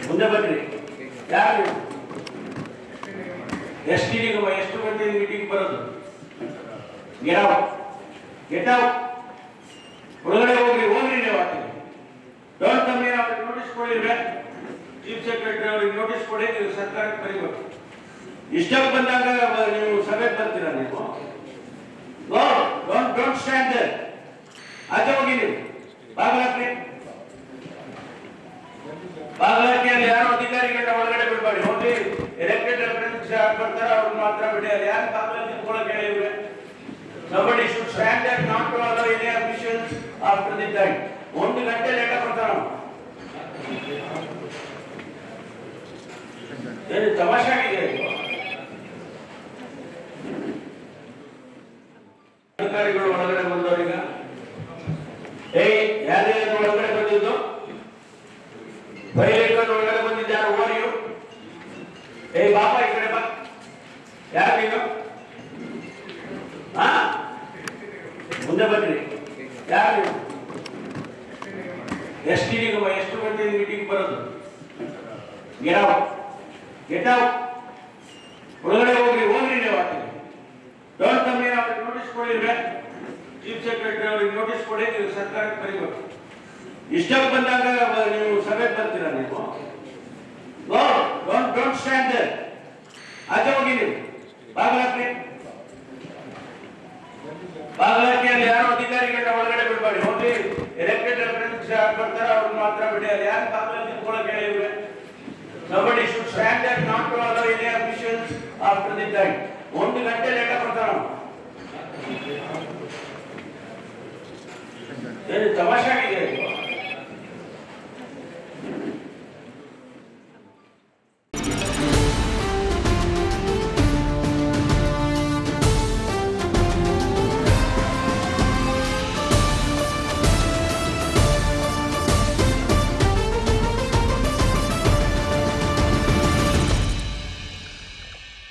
ಮುಂದೆ ಬನ್ನಿ. ಯಾರು ಎಷ್ಟು ಗಂಟೆ ಮೀಟಿಂಗ್ ಬರೋದು? ಗೆಟ್ ಔಟ್ ಒಳಗಡೆ ಹೋಗ್ರಿ ನೀವು ಆಗ್ತೀವಿ. Don't come here. ಅವ್ರಿಗೆ ನೋಟಿಸ್ ಕೊಡಿದ್ರೆ ಚೀಫ್ ಸೆಕ್ರೆಟರಿ ಅವ್ರಿಗೆ ನೋಟಿಸ್ ಕೊಡಿ, ನೀವು ಸರ್ಕಾರಕ್ಕೆ ಬರೀಬೇಕು. ಇಷ್ಟಕ್ಕೆ ಬಂದಾಗ ನೀವು ಸಭೆಗೆ ಬರ್ತೀರಾ ನೀವು? Don't stand there. ಆಚೆ ಹೋಗಿ ನೀವು. ಬಾಗಲಕೋಟೆಯಲ್ಲಿ ಯಾರು ಅಧಿಕಾರಿಗಳನ್ನ ಒಳಗಡೆ ಬಿಡಬೇಡಿ. ಓನ್ಲಿ ಎಲೆಕ್ಟೆಡ್ ರೆಪ್ರೆಸೆಂಟೇಟಿವ್ಸ್ ಯಾರು ಬರ್ತಾರೆ ಅವ್ರನ್ನ ಮಾತ್ರ ಬಿಡಿ. ಅಲ್ಲಿ ಯಾರು ಬಾಗಲಲ್ಲಿ ನಿಂತ್ಕೊಳ್ಳೋಕೆ ಹೇಳಿದ್ರೆ somebody should stand there not to allow any officials after the time. 1 ಗಂಟೆ ಲೇಟ್ ಬರ್ತಾರ. ಏನು ತಮಾಷೆ ಆಗಿದೆ ಇದು? ಅಧಿಕಾರಿಗಳು ಒಳಗಡೆ ಬಂದವರೀಗ ಯಾರೇ ಒಳಗಡೆ ಬಂದಿದ್ದು? ಬೈಲೇಕರ್ ಒಳಗಡೆ ಬಂದಿದ್ದಾರೆ. ಓರಿಯು ಬಾಪ ಈ ಕಡೆ ಬಾ. ಯಾರು ನೀನು? ಮುಂದೆ ಬನ್ನಿ. ಯಾರು ಎಷ್ಟು ಗಂಟೆ ಮೀಟಿಂಗ್ ಬರೋದು? ಗೆಟ್ ಔಟ್ ಒಳಗಡೆ ಹೋಗ್ರಿ ನೀವು ಆಗ್ತೀವಿ. Don't come here. ಅವ್ರಿಗೆ ನೋಟಿಸ್ ಕೊಡಿದ್ರೆ ಚೀಫ್ ಸೆಕ್ರೆಟರಿ ಅವ್ರಿಗೆ ನೋಟಿಸ್ ಕೊಡಿ, ನೀವು ಸರ್ಕಾರಕ್ಕೆ ಬರೀಬೇಕು. ಇಷ್ಟಕ್ಕೆ ಬಂದಾಗ ನೀವು ಸಭೆಗೆ ಬರ್ತೀರಾ ನೀವು? Don't stand there. ಆಚೆ ಹೋಗಿ ನೀವು. ಬಾಗಲಕೋಟೆಯಲ್ಲಿ ಯಾರು ಅಧಿಕಾರಿಗಳನ್ನ ಒಳಗಡೆ ಬಿಡಬೇಡಿ. ಓನ್ಲಿ ಎಲೆಕ್ಟೆಡ್ ರೆಪ್ರೆಸೆಂಟೇಟಿವ್ಸ್ ಯಾರು ಬರ್ತಾರೆ ಅವ್ರನ್ನ ಮಾತ್ರ ಬಿಡಿ. ಅಲ್ಲಿ ಯಾರು ಬಾಗಲಲ್ಲಿ ನಿಂತ್ಕೊಳ್ಳೋಕೆ ಹೇಳಿದ್ರೆ somebody should stand there not to allow any officials after the time. 1 ಗಂಟೆ ಲೇಟ್ ಬರ್ತಾರ. ಏನು ತಮಾಷೆ